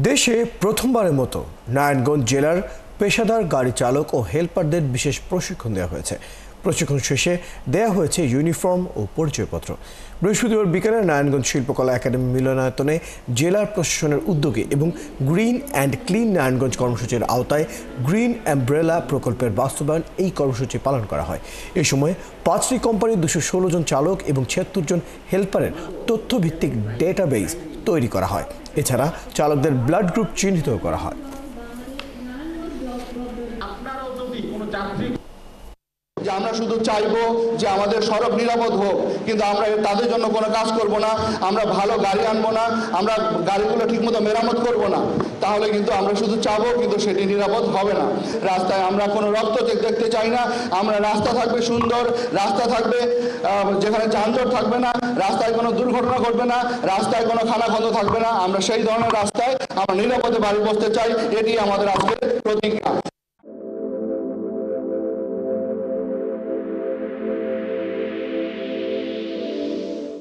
দেশে প্রথমবারের মতো নারায়ণগঞ্জ জেলার পেশাদার গাড়ি চালক ও হেলপারদের বিশেষ প্রশিক্ষণ দেওয়া হয়েছে। প্রশিক্ষণ শেষে দেয়া হয়েছে ইউনিফর্ম ও পরিচয়পত্র। বৃহস্পতিবার বিকেলে নারায়ণগঞ্জ শিল্পকলা একাডেমি মিলনায়তনে জেলার প্রশাসনের উদ্যোগে এবং গ্রিন অ্যান্ড ক্লিন নারায়ণগঞ্জ কর্মসূচির আওতায় গ্রিন অ্যাম্ব্রেলা প্রকল্পের বাস্তবায়ন এই কর্মসূচি পালন করা হয়। এ সময় 5টি কোম্পানির 216 জন চালক এবং 76 জন হেলপারের তথ্যভিত্তিক ডেটাবেস তৈরি করা হয়। এছাড়া চালকদের ব্লাড গ্রুপ চিহ্নিত করা হয়। যে আমরা শুধু চাইবো যে আমাদের সড়ক নিরাপদ হোক, কিন্তু আমরা তাদের জন্য কোনো কাজ করব না। আমরা ভালো গাড়ি আনবো না, আমরা গাড়িগুলো ঠিকমতো মেরামত করব না, তাহলে কিন্তু আমরা শুধু চাবো কিন্তু সেটি নিরাপদ হবে না। রাস্তায় আমরা কোনো রক্ত দেখতে চাই না। আমরা রাস্তা থাকবে সুন্দর, রাস্তা থাকবে যেখানে যানজট থাকবে না, রাস্তায় কোনো দুর্ঘটনা ঘটবে না, রাস্তায় কোনো খানাখন্দ থাকবে না। আমরা সেই ধরনের রাস্তায় আমরা নিরাপদে বাড়ি বসতে চাই, এটি আমাদের আজকের প্রতিজ্ঞা।